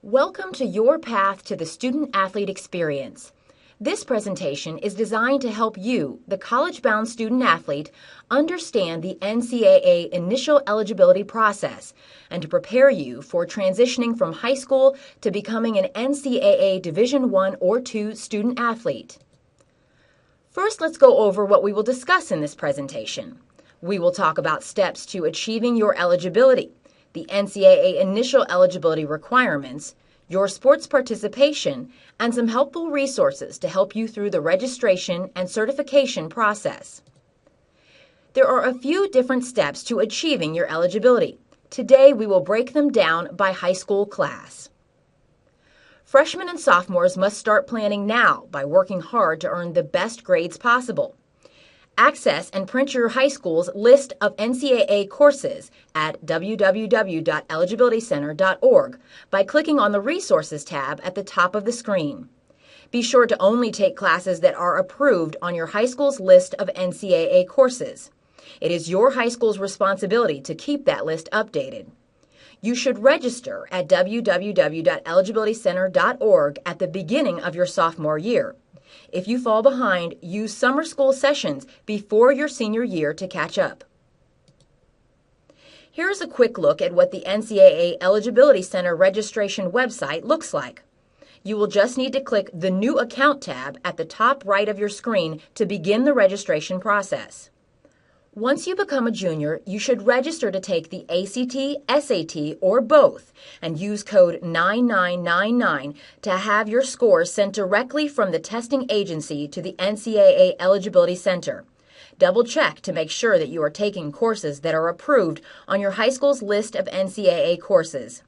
Welcome to your path to the student-athlete experience. This presentation is designed to help you, the college-bound student-athlete, understand the NCAA initial eligibility process and to prepare you for transitioning from high school to becoming an NCAA Division I or II student-athlete. First, let's go over what we will discuss in this presentation. We will talk about steps to achieving your eligibility, the NCAA initial eligibility requirements, your sports participation, and some helpful resources to help you through the registration and certification process. There are a few different steps to achieving your eligibility. Today, we will break them down by high school class. Freshmen and sophomores must start planning now by working hard to earn the best grades possible. Access and print your high school's list of NCAA courses at www.eligibilitycenter.org by clicking on the Resources tab at the top of the screen. Be sure to only take classes that are approved on your high school's list of NCAA courses. It is your high school's responsibility to keep that list updated. You should register at www.eligibilitycenter.org at the beginning of your sophomore year. If you fall behind, use summer school sessions before your senior year to catch up. Here's a quick look at what the NCAA Eligibility Center registration website looks like. You will just need to click the New Account tab at the top right of your screen to begin the registration process. Once you become a junior, you should register to take the ACT, SAT, or both, and use code 9999 to have your scores sent directly from the testing agency to the NCAA Eligibility Center. Double check to make sure that you are taking courses that are approved on your high school's list of NCAA courses.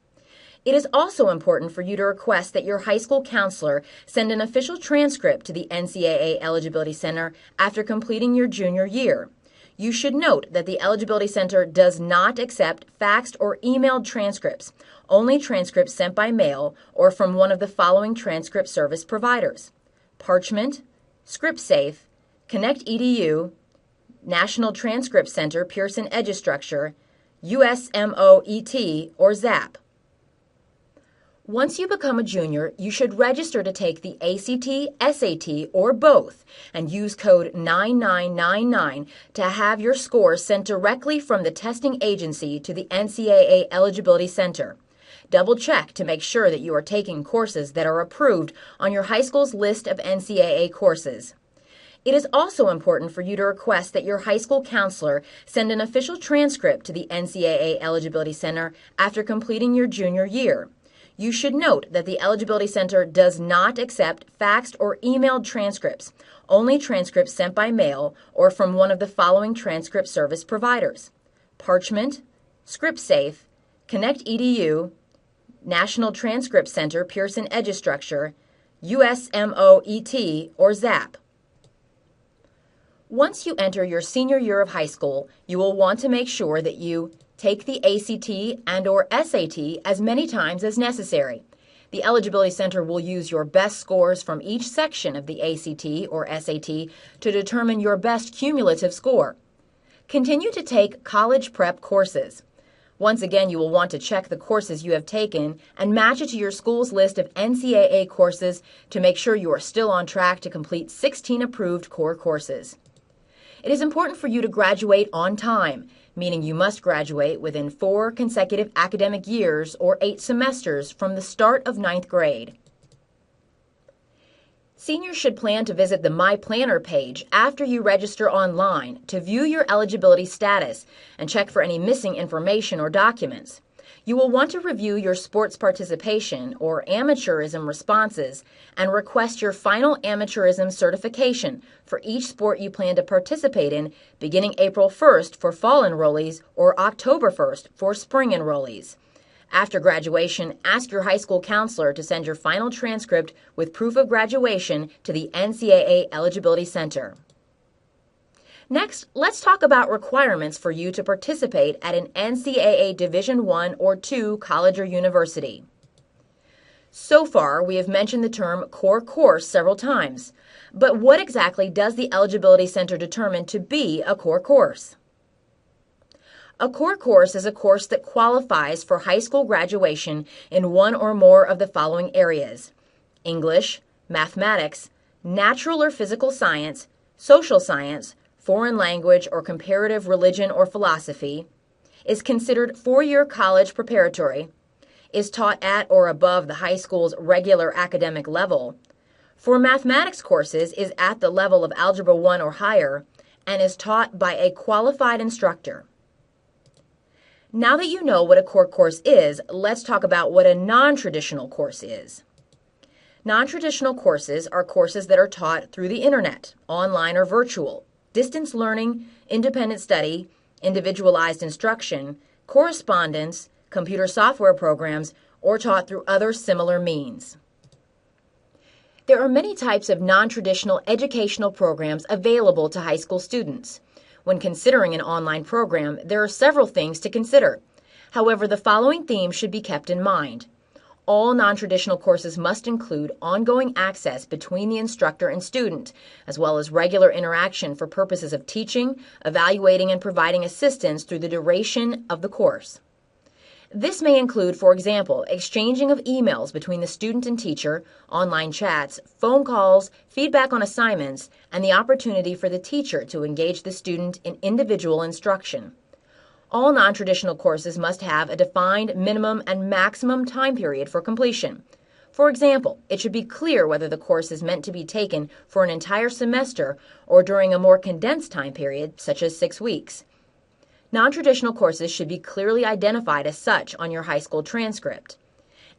It is also important for you to request that your high school counselor send an official transcript to the NCAA Eligibility Center after completing your junior year. You should note that the Eligibility Center does not accept faxed or emailed transcripts, only transcripts sent by mail or from one of the following transcript service providers: Parchment, ScriptSafe, ConnectEDU, National Transcript Center, Pearson EduStructure, USMOET, or ZAP. Once you become a junior, you should register to take the ACT, SAT, or both, and use code 9999 to have your scores sent directly from the testing agency to the NCAA Eligibility Center. Double check to make sure that you are taking courses that are approved on your high school's list of NCAA courses. It is also important for you to request that your high school counselor send an official transcript to the NCAA Eligibility Center after completing your junior year. You should note that the Eligibility Center does not accept faxed or emailed transcripts, only transcripts sent by mail or from one of the following transcript service providers: Parchment, ScriptSafe, ConnectEDU, National Transcript Center, Pearson EduStructure, USMOET, or ZAP. Once you enter your senior year of high school, you will want to make sure that you take the ACT and/or SAT as many times as necessary. The Eligibility Center will use your best scores from each section of the ACT or SAT to determine your best cumulative score. Continue to take college prep courses. Once again, you will want to check the courses you have taken and match it to your school's list of NCAA courses to make sure you are still on track to complete 16 approved core courses. It is important for you to graduate on time, meaning you must graduate within 4 consecutive academic years or 8 semesters from the start of 9th grade. Seniors should plan to visit the My Planner page after you register online to view your eligibility status and check for any missing information or documents. You will want to review your sports participation or amateurism responses and request your final amateurism certification for each sport you plan to participate in beginning April 1st for fall enrollees or October 1st for spring enrollees. After graduation, ask your high school counselor to send your final transcript with proof of graduation to the NCAA Eligibility Center. Next, let's talk about requirements for you to participate at an NCAA Division I or II college or university. So far, we have mentioned the term core course several times, but what exactly does the Eligibility Center determine to be a core course? A core course is a course that qualifies for high school graduation in one or more of the following areas: English, mathematics, natural or physical science, social science, foreign language or comparative religion or philosophy, is considered four-year college preparatory, is taught at or above the high school's regular academic level. For mathematics courses, is at the level of Algebra 1 or higher, and is taught by a qualified instructor. Now that you know what a core course is, let's talk about what a non-traditional course is. Non-traditional courses are courses that are taught through the internet, online or virtual, distance learning, independent study, individualized instruction, correspondence, computer software programs, or taught through other similar means. There are many types of non-traditional educational programs available to high school students. When considering an online program, there are several things to consider. However, the following themes should be kept in mind. All non-traditional courses must include ongoing access between the instructor and student, as well as regular interaction for purposes of teaching, evaluating, and providing assistance through the duration of the course. This may include, for example, exchanging of emails between the student and teacher, online chats, phone calls, feedback on assignments, and the opportunity for the teacher to engage the student in individual instruction. All non-traditional courses must have a defined minimum and maximum time period for completion. For example, it should be clear whether the course is meant to be taken for an entire semester or during a more condensed time period, such as 6 weeks. Non-traditional courses should be clearly identified as such on your high school transcript.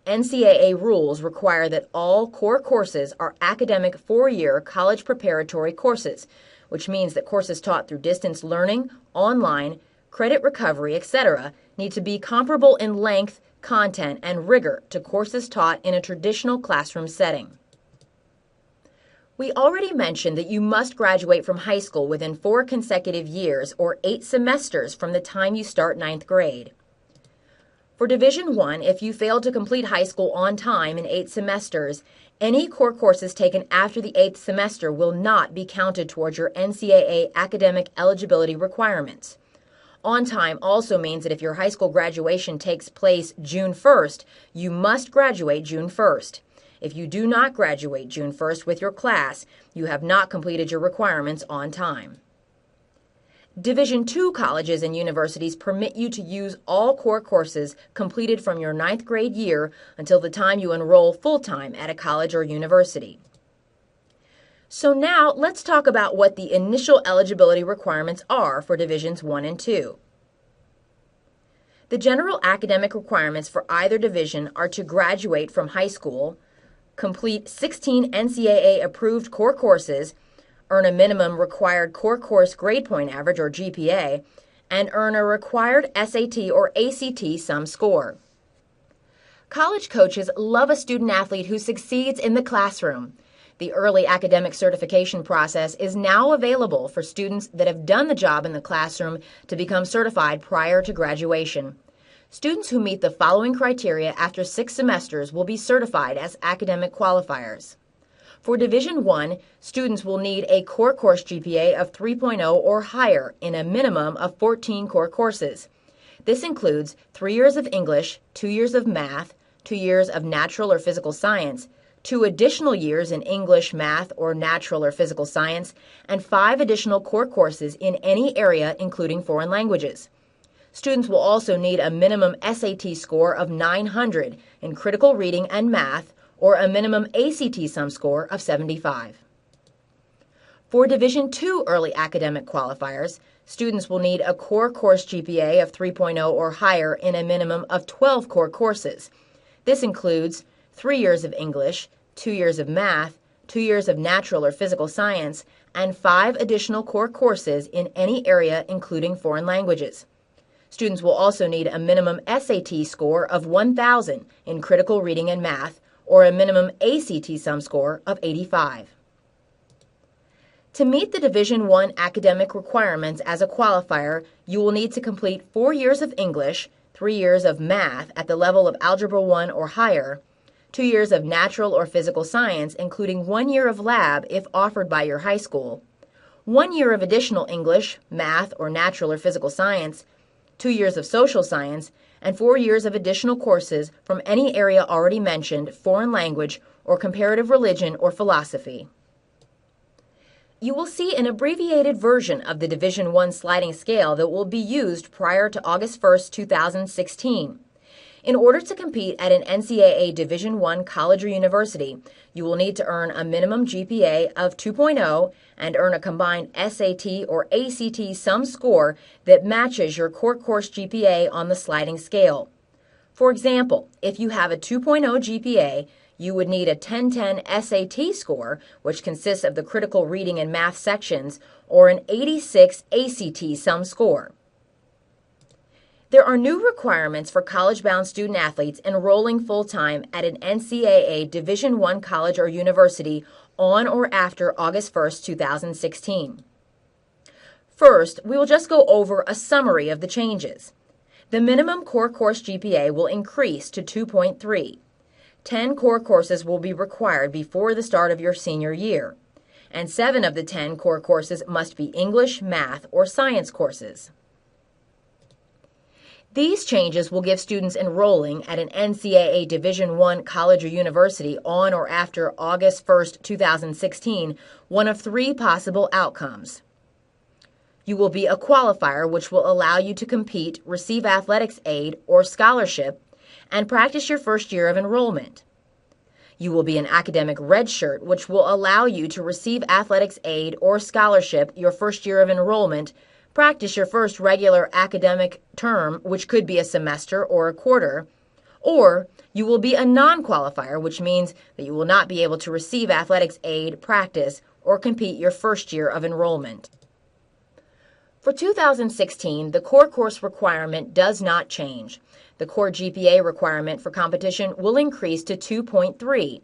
NCAA rules require that all core courses are academic four-year college preparatory courses, which means that courses taught through distance learning, online, credit recovery, etc., need to be comparable in length, content, and rigor to courses taught in a traditional classroom setting. We already mentioned that you must graduate from high school within 4 consecutive years or 8 semesters from the time you start 9th grade. For Division I, if you fail to complete high school on time in 8 semesters, any core courses taken after the 8th semester will not be counted towards your NCAA academic eligibility requirements. On time also means that if your high school graduation takes place June 1st, you must graduate June 1st. If you do not graduate June 1st with your class, you have not completed your requirements on time. Division II colleges and universities permit you to use all core courses completed from your 9th grade year until the time you enroll full-time at a college or university. So now let's talk about what the initial eligibility requirements are for Divisions I and II. The general academic requirements for either division are to graduate from high school, complete 16 NCAA-approved core courses, earn a minimum required core course grade point average, or GPA, and earn a required SAT or ACT sum score. College coaches love a student-athlete who succeeds in the classroom. The early academic certification process is now available for students that have done the job in the classroom to become certified prior to graduation. Students who meet the following criteria after 6 semesters will be certified as academic qualifiers. For Division I, students will need a core course GPA of 3.0 or higher in a minimum of 14 core courses. This includes 3 years of English, 2 years of math, 2 years of natural or physical science, 2 additional years in English, math, or natural or physical science, and 5 additional core courses in any area including foreign languages. Students will also need a minimum SAT score of 900 in critical reading and math, or a minimum ACT sum score of 75. For Division II early academic qualifiers, students will need a core course GPA of 3.0 or higher in a minimum of 12 core courses. This includes 3 years of English, 2 years of math, 2 years of natural or physical science, and 5 additional core courses in any area including foreign languages. Students will also need a minimum SAT score of 1,000 in critical reading and math, or a minimum ACT sum score of 85. To meet the Division I academic requirements as a qualifier, you will need to complete 4 years of English, 3 years of math at the level of Algebra 1 or higher, 2 years of natural or physical science, including 1 year of lab if offered by your high school, 1 year of additional English, math, or natural or physical science, 2 years of social science, and 4 years of additional courses from any area already mentioned, foreign language, or comparative religion or philosophy. You will see an abbreviated version of the Division I sliding scale that will be used prior to August 1, 2016. In order to compete at an NCAA Division I college or university, you will need to earn a minimum GPA of 2.0 and earn a combined SAT or ACT sum score that matches your core course GPA on the sliding scale. For example, if you have a 2.0 GPA, you would need a 1010 SAT score, which consists of the critical reading and math sections, or an 86 ACT sum score. There are new requirements for college-bound student athletes enrolling full-time at an NCAA Division I college or university on or after August 1, 2016. First, we will just go over a summary of the changes. The minimum core course GPA will increase to 2.3. 10 core courses will be required before the start of your senior year, and 7 of the 10 core courses must be English, math, or science courses. These changes will give students enrolling at an NCAA Division I college or university on or after August 1, 2016, one of 3 possible outcomes. You will be a qualifier, which will allow you to compete, receive athletics aid or scholarship, and practice your first year of enrollment. You will be an academic redshirt, which will allow you to receive athletics aid or scholarship your first year of enrollment, practice your first regular academic term, which could be a semester or a quarter, or you will be a non-qualifier, which means that you will not be able to receive athletics aid, practice, or compete your first year of enrollment. For 2016, the core course requirement does not change. The core GPA requirement for competition will increase to 2.3.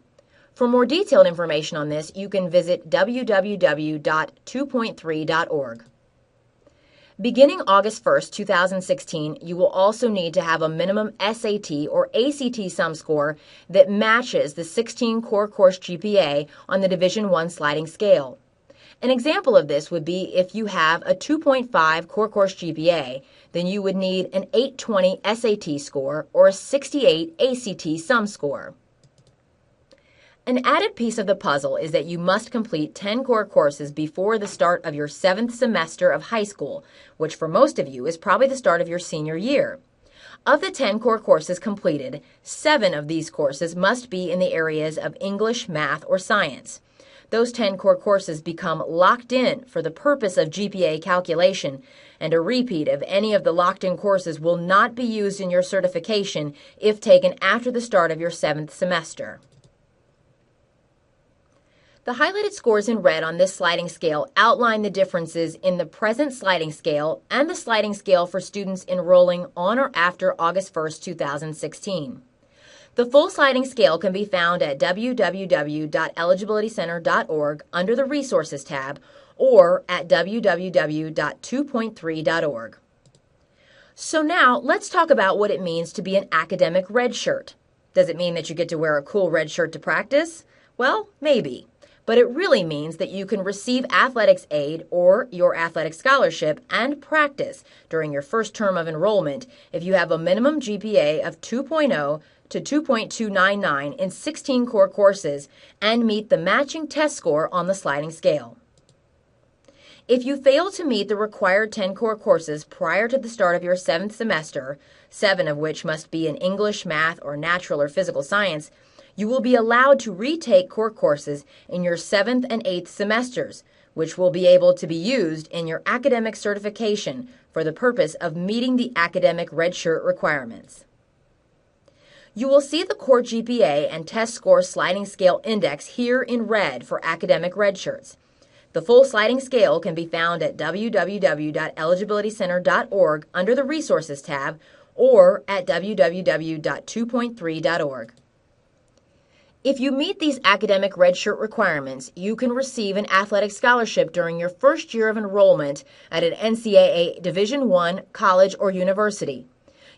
For more detailed information on this, you can visit www.2.3.org. Beginning August 1, 2016, you will also need to have a minimum SAT or ACT sum score that matches the 16 core course GPA on the Division I sliding scale. An example of this would be if you have a 2.5 core course GPA, then you would need an 820 SAT score or a 68 ACT sum score. An added piece of the puzzle is that you must complete 10 core courses before the start of your 7th semester of high school, which for most of you is probably the start of your senior year. Of the 10 core courses completed, 7 of these courses must be in the areas of English, math, or science. Those 10 core courses become locked in for the purpose of GPA calculation, and a repeat of any of the locked-in courses will not be used in your certification if taken after the start of your 7th semester. The highlighted scores in red on this sliding scale outline the differences in the present sliding scale and the sliding scale for students enrolling on or after August 1, 2016. The full sliding scale can be found at www.eligibilitycenter.org under the Resources tab or at www.2.3.org. So now let's talk about what it means to be an academic red shirt. Does it mean that you get to wear a cool red shirt to practice? Well, maybe. But it really means that you can receive athletics aid or your athletic scholarship and practice during your first term of enrollment if you have a minimum GPA of 2.0 to 2.299 in 16 core courses and meet the matching test score on the sliding scale. If you fail to meet the required 10 core courses prior to the start of your 7th semester, 7 of which must be in English, math, or natural or physical science, you will be allowed to retake core courses in your 7th and 8th semesters, which will be able to be used in your academic certification for the purpose of meeting the academic red shirt requirements. You will see the core GPA and test score sliding scale index here in red for academic red shirts. The full sliding scale can be found at www.eligibilitycenter.org under the Resources tab or at www.2.3.org. If you meet these academic red shirt requirements, you can receive an athletic scholarship during your first year of enrollment at an NCAA Division I college or university.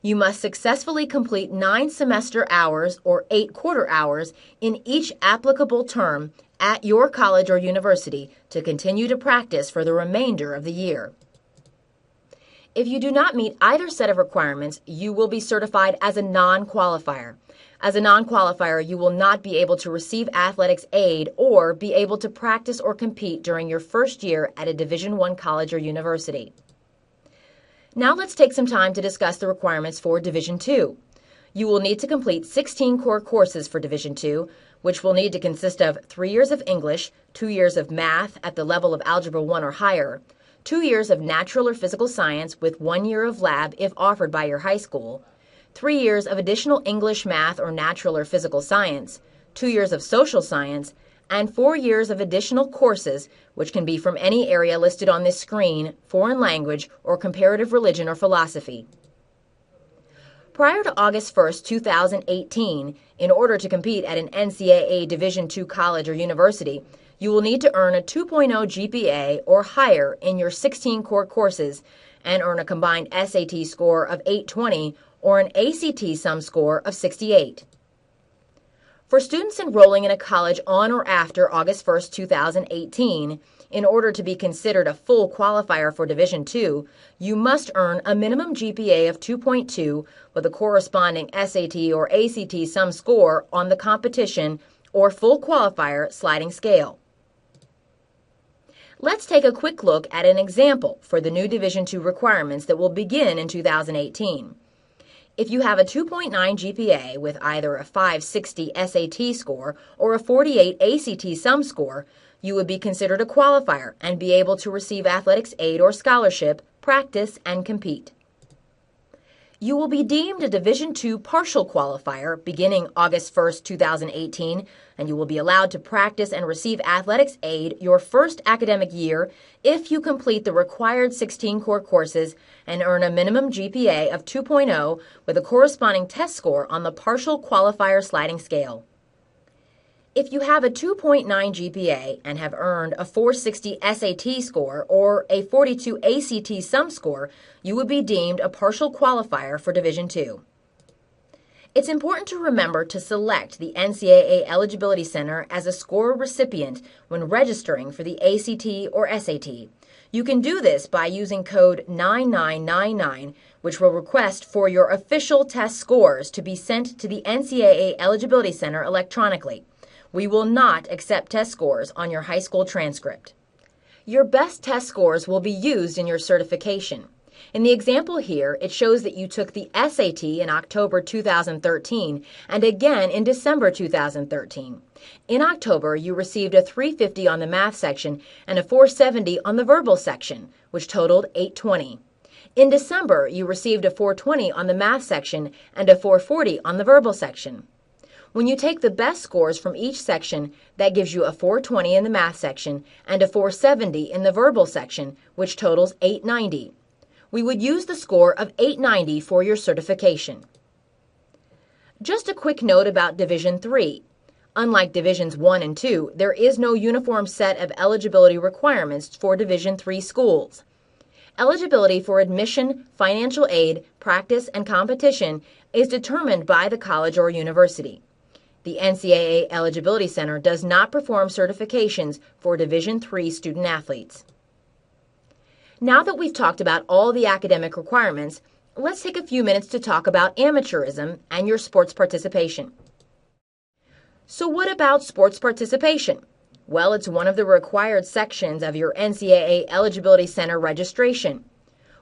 You must successfully complete 9 semester hours or 8 quarter hours in each applicable term at your college or university to continue to practice for the remainder of the year. If you do not meet either set of requirements, you will be certified as a non-qualifier. As a non-qualifier, you will not be able to receive athletics aid or be able to practice or compete during your first year at a Division I college or university. Now let's take some time to discuss the requirements for Division II. You will need to complete 16 core courses for Division II, which will need to consist of 3 years of English, 2 years of math at the level of Algebra 1 or higher, 2 years of natural or physical science with 1 year of lab if offered by your high school, 3 years of additional English, math, or natural or physical science, 2 years of social science, and 4 years of additional courses, which can be from any area listed on this screen, foreign language, or comparative religion or philosophy. Prior to August 1, 2018, in order to compete at an NCAA Division II college or university, you will need to earn a 2.0 GPA or higher in your 16 core courses and earn a combined SAT score of 820 or an ACT sum score of 68. For students enrolling in a college on or after August 1, 2018, in order to be considered a full qualifier for Division II, you must earn a minimum GPA of 2.2 with a corresponding SAT or ACT sum score on the competition or full qualifier sliding scale. Let's take a quick look at an example for the new Division II requirements that will begin in 2018. If you have a 2.9 GPA with either a 560 SAT score or a 48 ACT sum score, you would be considered a qualifier and be able to receive athletics aid or scholarship, practice, and compete. You will be deemed a Division II partial qualifier beginning August 1, 2018, and you will be allowed to practice and receive athletics aid your first academic year if you complete the required 16 core courses and earn a minimum GPA of 2.0 with a corresponding test score on the partial qualifier sliding scale. If you have a 2.9 GPA and have earned a 460 SAT score or a 42 ACT sum score, you would be deemed a partial qualifier for Division II. It's important to remember to select the NCAA Eligibility Center as a score recipient when registering for the ACT or SAT. You can do this by using code 9999, which will request for your official test scores to be sent to the NCAA Eligibility Center electronically. We will not accept test scores on your high school transcript. Your best test scores will be used in your certification. In the example here, it shows that you took the SAT in October 2013 and again in December 2013. In October, you received a 350 on the math section and a 470 on the verbal section, which totaled 820. In December, you received a 420 on the math section and a 440 on the verbal section. When you take the best scores from each section, that gives you a 420 in the math section and a 470 in the verbal section, which totals 890. We would use the score of 890 for your certification. Just a quick note about Division III. Unlike Divisions I and II, there is no uniform set of eligibility requirements for Division III schools. Eligibility for admission, financial aid, practice, and competition is determined by the college or university. The NCAA Eligibility Center does not perform certifications for Division III student athletes. Now that we've talked about all the academic requirements, let's take a few minutes to talk about amateurism and your sports participation. So what about sports participation? Well, it's one of the required sections of your NCAA Eligibility Center registration.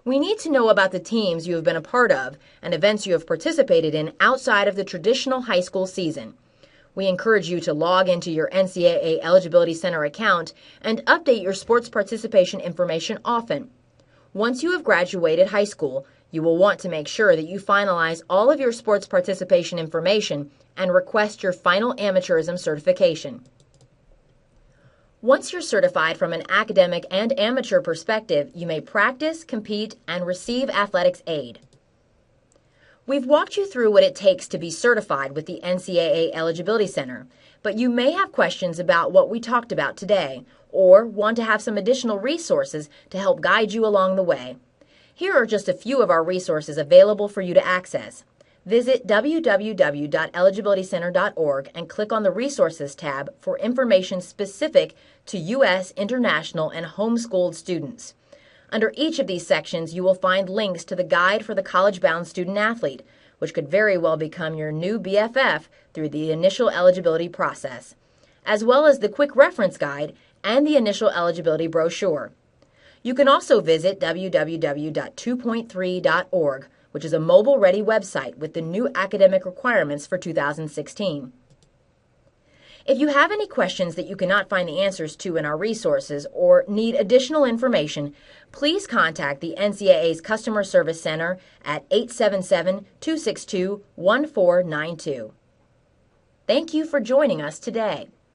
We need to know about the teams you have been a part of and events you have participated in outside of the traditional high school season. We encourage you to log into your NCAA Eligibility Center account and update your sports participation information often. Once you have graduated high school, you will want to make sure that you finalize all of your sports participation information and request your final amateurism certification. Once you're certified from an academic and amateur perspective, you may practice, compete, and receive athletics aid. We've walked you through what it takes to be certified with the NCAA Eligibility Center, but you may have questions about what we talked about today, or want to have some additional resources to help guide you along the way. Here are just a few of our resources available for you to access. Visit www.eligibilitycenter.org and click on the Resources tab for information specific to U.S., international, and homeschooled students. Under each of these sections, you will find links to the Guide for the College-Bound Student Athlete, which could very well become your new BFF through the initial eligibility process, as well as the Quick Reference Guide and the initial eligibility brochure. You can also visit www.2.3.org, which is a mobile-ready website with the new academic requirements for 2016. If you have any questions that you cannot find the answers to in our resources or need additional information, please contact the NCAA's Customer Service Center at 877-262-1492. Thank you for joining us today.